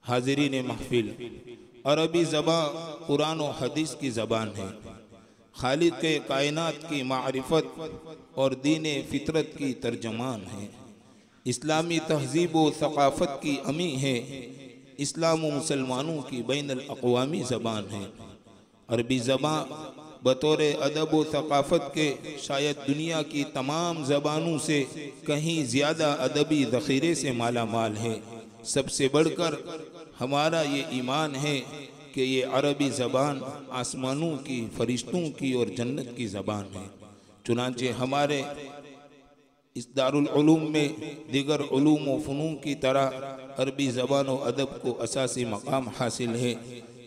हाज़रीन महफिल, अरबी ज़बान कुरान और हदीस की ज़बान है। खालिक के कायनात की मारिफत और दीन फितरत की तर्जमान है। इस्लामी तहज़ीब व सक़ाफ़त की अमी है। इस्लाम व मुसलमानों की बैनुल अक़वामी ज़बान है। अरबी ज़बान बतौर अदब व सक़ाफ़त के शायद दुनिया की तमाम ज़बानों से कहीं ज़्यादा अदबी ज़ख़ीरे से माला माल है। सबसे बढ़कर हमारा ये ईमान है कि ये अरबी ज़बान आसमानों की, फरिश्तों की और जन्नत की ज़बान है। चुनांचे हमारे इस दारुल उलूम में दिगर उलूम व फ़नून की तरह अरबी ज़बान व अदब को असासी मकाम हासिल है।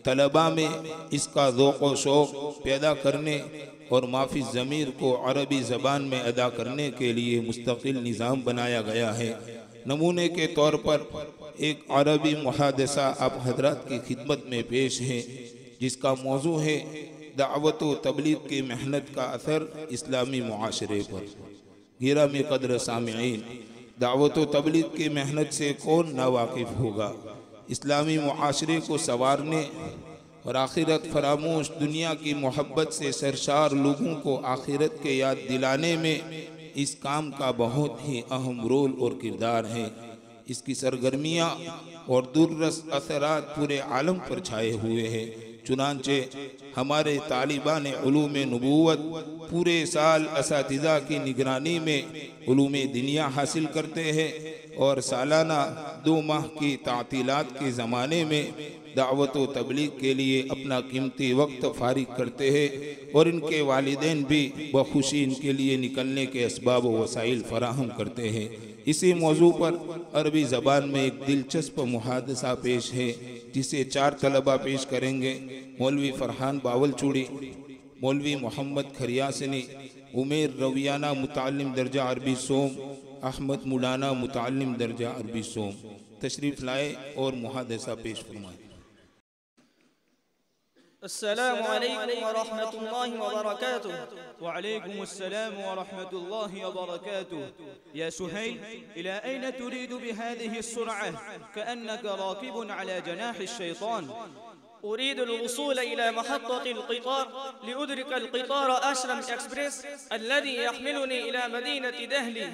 तलबा में इसका ज़ौक़ व शौक़ पैदा करने और माफ़ी ज़मीर को अरबी ज़बान में अदा करने के लिए मुस्तक़िल निज़ाम बनाया गया है। नमूने के तौर पर एक अरबी मुहादसा आप हज़रात की खिदमत में पेश है, जिसका मौजू है दावत व तबलीग की मेहनत का असर इस्लामी मुआशरे पर। गिरामी क़द्र सामिईन, दावत व तबलीग की मेहनत से कौन नावाकिफ़ होगा। इस्लामी मुआशरे को संवारने और आखिरत फरामोश दुनिया की मोहब्बत से सरशार लोगों को आखिरत के याद दिलाने में इस काम का बहुत ही अहम रोल और किरदार है। इसकी सरगर्मियाँ और दुर्रस असरात पूरे आलम पर छाए हुए हैं। चुनांचे हमारे तालिबान उलूम नबूवत पूरे साल असातिज़ा की निगरानी में उलूम दिनिया हासिल करते हैं और सालाना 2 माह की तातीलात के ज़माने में दावत व तबलीग के लिए अपना कीमती वक्त फारिग करते हैं और इनके वालिदैन भी बखुशी इनके लिए निकलने के असबाब व वसाइल फराहम करते हैं। इसी मौजू पर अरबी ज़बान में एक दिलचस्प मुहादसा पेश है, जिसे 4 तलबा पेश करेंगे। मौलवी फ़रहान बावलचूड़ी, मौलवी मोहम्मद खरियासनी, उमेर रवियाना मुताल्लिम दर्जा अरबी सोम, अहमद मुलाना मुताल्लिम दर्जा अरबी सोम तशरीफ़ लाए और मुहादसा पेश फरमाएं। अस्सलामु अलैकुम व रहमतुल्लाहि व बरकातुहू। وعليكم السلام ورحمة الله وبركاته. يا سهيل، إلى أين تريد بهذه السرعة؟ كأنك راكب على جناح الشيطان. أريد الوصول إلى محطة القطار لأدرك القطار أشرم إكسبريس الذي يحملني إلى مدينة دهلي.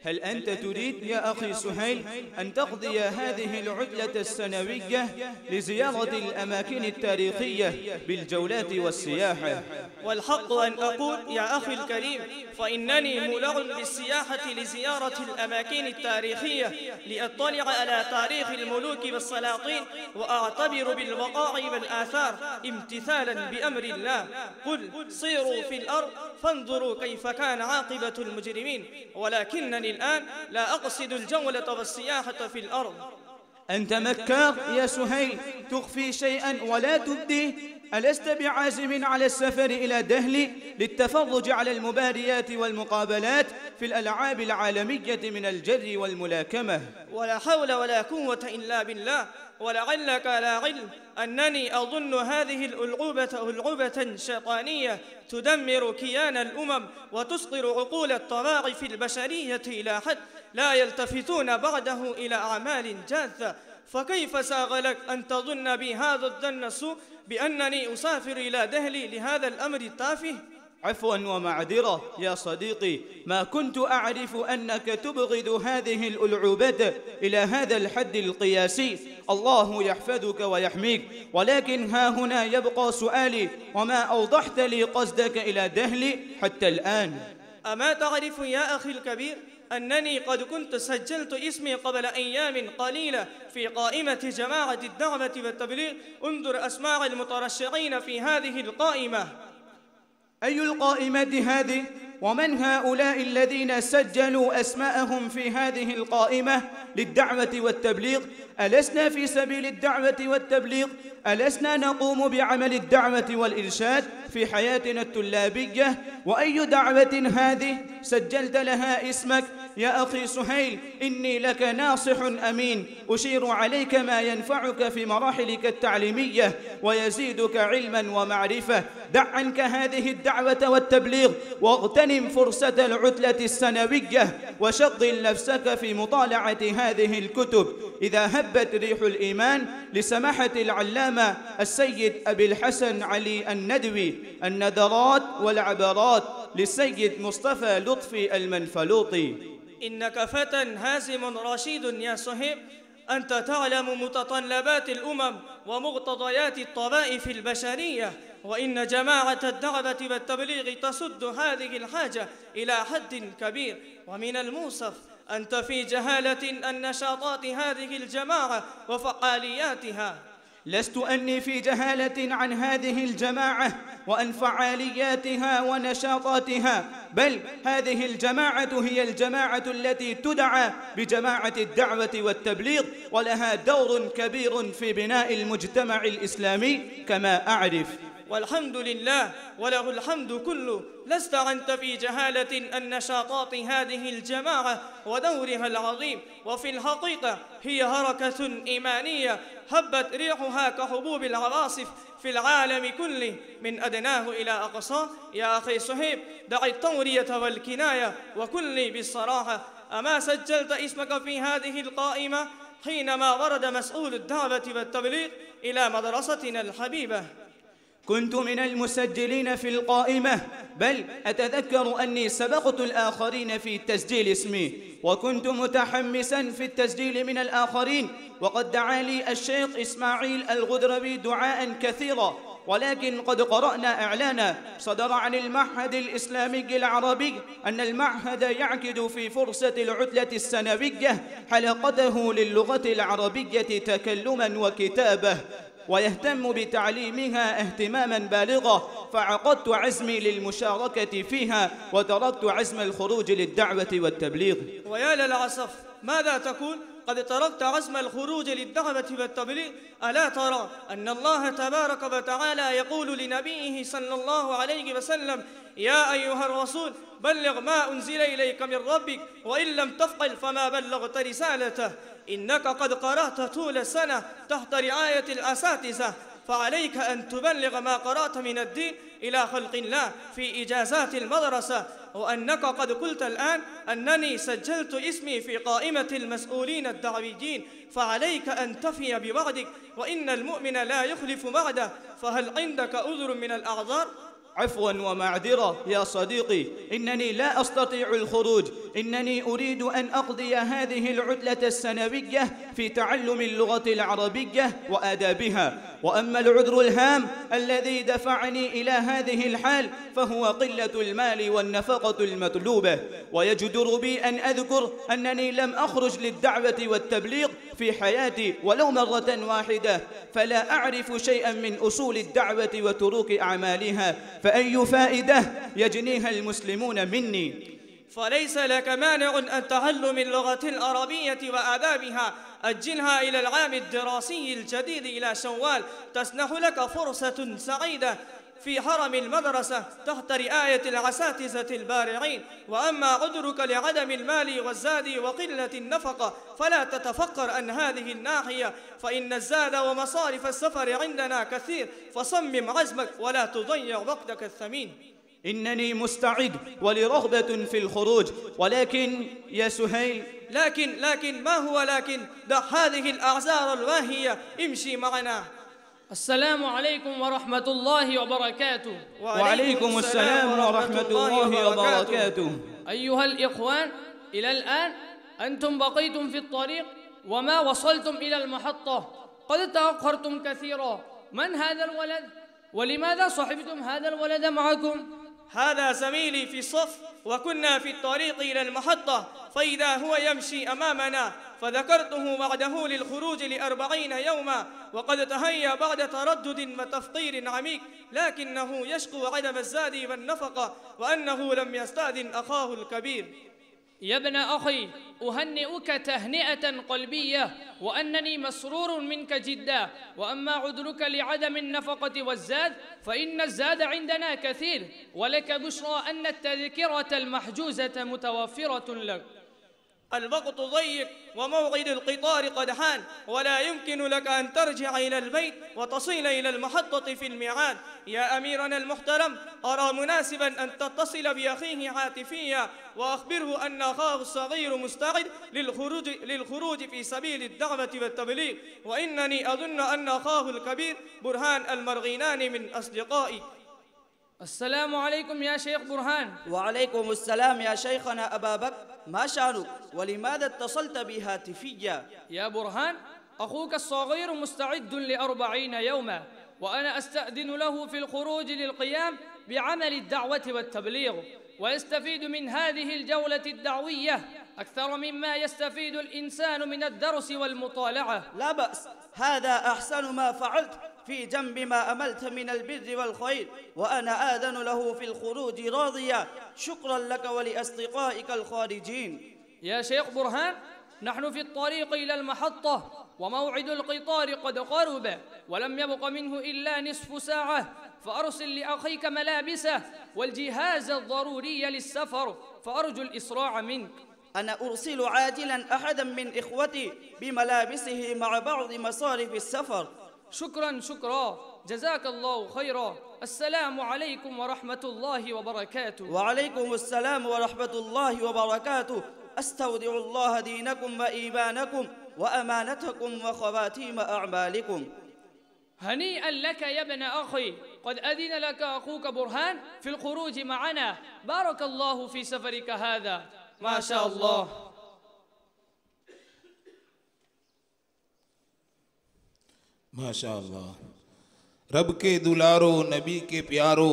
هل أنت تريد يا أخي سهيل أن تقضي هذه العطلة السنوية لزيارة الأماكن التاريخية بالجولات والسياحة؟ والحق أن أقول يا أخي الكريم فإنني مولع بالسياحة لزيارة الأماكن التاريخية لأطلع على تاريخ الملوك والسلاطين وأعتبر بالوقائع والآثار امتثالا بأمر الله. قل سيروا في الأرض فانظروا كيف كان عاقبة المجرمين، ولكنني الآن لا أقصد الجولة والسياحة في الأرض. أنت مكار يا سهيل، تخفي شيئا ولا تبديه. ألست بعازم على السفر إلى دهلي للتفرج على المباريات والمقابلات في الألعاب العالمية من الجري والملاكمة؟ ولا حول ولا قوة إلا بالله. ولعلك لا علم أنني أظن هذه ألعوبة شيطانية تدمر كيان الأمم وتسقر عقول الطواغف البشرية إلى حد لا يلتفتون بعده إلى أعمال جاثة. فكيف ساغ لك أن تظن بي هذا الظن السوء بأنني أسافر إلى دهلي لهذا الأمر التافه؟ عفوا ومعذرة يا صديقي، ما كنت أعرف أنك تبغض هذه الألعوبة إلى هذا الحد القياسي. الله يحفظك ويحميك، ولكن ها هنا يبقى سؤالي: وما أوضحت لي قصدك إلى دهلي حتى الآن؟ أما تعرف يا أخي الكبير أنني قد كنت سجلت اسمي قبل أيام قليلة في قائمة جماعة الدعوة والتبليغ. انظر أسماء المترشحين في هذه القائمة. أي القائمة هذه؟ ومن هؤلاء الذين سجلوا أسماءهم في هذه القائمة للدعوة والتبليغ؟ ألسنا في سبيل الدعوة والتبليغ؟ ألسنا نقوم بعمل الدعوة والإرشاد في حياتنا الطلابية؟ وأي دعوة هذه سجلت لها اسمك؟ يا أخي سهيل، إني لك ناصح أمين أشير عليك ما ينفعك في مراحلك التعليمية ويزيدك علما ومعرفة. دع عنك هذه الدعوة والتبليغ واغتنم اغتنم فرصة العطلة السنوية وشغل نفسك في مطالعة هذه الكتب إذا هبت ريح الإيمان لسماحة العلامة السيد أبي الحسن علي الندوي، النذرات والعبرات للسيد مصطفى لطفي المنفلوطي. إنك فتى هازم رشيد يا صهيب، أنت تعلم متطلبات الأمم ومقتضيات الطوائف البشرية، وإن جماعة الدعوة والتبليغ تسد هذه الحاجة إلى حد كبير، ومن المؤسف أنت في جهالة عن نشاطات هذه الجماعة وفعالياتها. لست أني في جهالة عن هذه الجماعة وعن فعالياتها ونشاطاتها، بل هذه الجماعة هي الجماعة التي تدعى بجماعة الدعوة والتبليغ، ولها دور كبير في بناء المجتمع الإسلامي كما أعرف. والحمد لله وله الحمد كله. لست أنت في جهالة عن نشاطات هذه الجماعة ودورها العظيم، وفي الحقيقة هي حركة إيمانية هبت ريحها كحبوب العواصف في العالم كله من أدناه إلى أقصاه. يا أخي صهيب، دع التورية والكناية وكن لي بالصراحة، أما سجلت اسمك في هذه القائمة حينما ورد مسؤول الدعوة والتبليغ إلى مدرستنا الحبيبة؟ كنت من المسجلين في القائمة، بل أتذكر أني سبقت الآخرين في تسجيل اسمي، وكنت متحمسا في التسجيل من الآخرين، وقد دعا لي الشيخ إسماعيل الغدربي دعاء كثيرا، ولكن قد قرأنا إعلانا صدر عن المعهد الإسلامي العربي أن المعهد يعقد في فرصة العطلة السنوية حلقته للغة العربية تكلما وكتابة، ويهتم بتعليمها اهتماما بالغا، فعقدت عزمي للمشاركة فيها وتركت عزم الخروج للدعوة والتبليغ. ويا للأسف، ماذا تقول؟ قد تركت عزم الخروج للدعوة والتبليغ؟ ألا ترى أن الله تبارك وتعالى يقول لنبيه صلى الله عليه وسلم: يا أيها الرسول بلغ ما أنزل إليك من ربك وإن لم تفعل فما بلغت رسالته، إنك قد قرأت طول السنة تحت رعاية الأساتذة، فعليك أن تبلغ ما قرأت من الدين إلى خلق الله في إجازات المدرسة، وأنك قد قلت الآن أنني سجلت اسمي في قائمة المسؤولين الدعويين، فعليك أن تفي بوعدك، وإن المؤمن لا يخلف وعده، فهل عندك عذر من الأعذار؟ عفوا ومعذرة يا صديقي، إنني لا أستطيع الخروج، إنني أريد أن أقضي هذه العطلة السنوية في تعلم اللغة العربية وآدابها، وأما العذر الهام الذي دفعني إلى هذه الحال فهو قلة المال والنفقة المطلوبة. ويجدر بي أن أذكر أنني لم أخرج للدعوة والتبليغ في حياتي ولو مرة واحدة، فلا أعرف شيئا من أصول الدعوة وتروك أعمالها، فأي فائدة يجنيها المسلمون مني؟ فليس لك مانع أن تعلم اللغة العربية وآدابها، أجلها إلى العام الدراسي الجديد إلى شوال، تسنح لك فرصة سعيدة في حرم المدرسة تحت رعاية الأساتذة البارعين. وأما عذرك لعدم المال والزاد وقلة النفقة فلا تتفكر عن هذه الناحية، فإن الزاد ومصارف السفر عندنا كثير، فصمم عزمك ولا تضيع وقتك الثمين. إنني مستعد ولرغبة في الخروج، ولكن يا سهيل، لكن ما هو لكن؟ دع هذه الأعذار الواهية، امشي معنا. السلام عليكم ورحمة الله وبركاته. وعليكم السلام ورحمة الله وبركاته. أيها الإخوان، إلى الآن أنتم بقيتم في الطريق وما وصلتم إلى المحطة، قد تأخرتم كثيرا. من هذا الولد؟ ولماذا صحبتم هذا الولد معكم؟ هذا زميلي في الصف، وكنا في الطريق إلى المحطة فإذا هو يمشي أمامنا، فذكرته وعده للخروج ل40 يوما، وقد تهيأ بعد تردد وتفكير عميق، لكنه يشكو عدم الزاد والنفقة وأنه لم يستأذن أخاه الكبير. يا ابن أخي، أهنئك تهنئة قلبية وأنني مسرور منك جدا. وأما عذرك لعدم النفقة والزاد فإن الزاد عندنا كثير، ولك بشرى أن التذكرة المحجوزة متوفرة لك. الوقت ضيق وموعد القطار قد حان، ولا يمكن لك أن ترجع إلى البيت وتصل إلى المحطة في الميعاد. يا أميرنا المحترم، أرى مناسبا أن تتصل بأخيه عاطفيا وأخبره أن أخاه الصغير مستعد للخروج في سبيل الدعوة والتبليغ، وإنني أظن أن أخاه الكبير برهان المرغينان من أصدقائي. السلام عليكم يا شيخ برهان. وعليكم السلام يا شيخنا أبا بكر، ما شأنك ولماذا اتصلت بي هاتفيا؟ يا برهان، أخوك الصغير مستعد ل40 يوما، وأنا أستأذن له في الخروج للقيام بعمل الدعوة والتبليغ، ويستفيد من هذه الجولة الدعوية أكثر مما يستفيد الإنسان من الدرس والمطالعة. لا بأس، هذا أحسن ما فعلت في جنب ما أملت من البر والخير، وأنا آذن له في الخروج راضيا، شكرا لك ولأصدقائك الخارجين. يا شيخ برهان، نحن في الطريق إلى المحطة، وموعد القطار قد قرب، ولم يبق منه إلا نصف ساعة، فأرسل لأخيك ملابسه والجهاز الضروري للسفر، فأرجو الإسراع منك. أنا أرسل عاجلا أحدا من إخوتي بملابسه مع بعض مصارف السفر. شكرا شكرا، جزاك الله خيرا. السلام عليكم ورحمة الله وبركاته. وعليكم السلام ورحمة الله وبركاته. أستودع الله دينكم وإيمانكم وأمانتكم وخواتيم أعمالكم. هنيئا لك يا ابن أخي، قد أذن لك أخوك برهان في الخروج معنا، بارك الله في سفرك هذا. ما شاء الله. माशाअल्लाह। रब के दुलारो नबी के प्यारो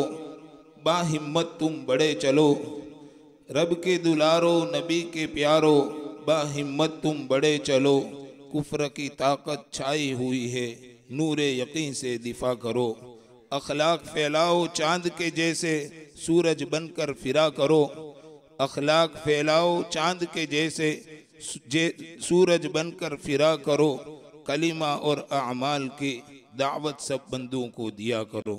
बाहिम्मत तुम बड़े चलो। रब के दुलारो नबी के प्यारो बाहिम्मत तुम बड़े चलो। कुफ्र की ताकत छाई हुई है, नूरे यकीन से दिफा करो। अखलाक फैलाओ चांद के जैसे, सूरज बनकर फिरा करो। अखलाक फैलाओ चांद के जैसे, सूरज बनकर फिरा करो। कलीमा और अमाल की दावत सब बंदों को दिया करो।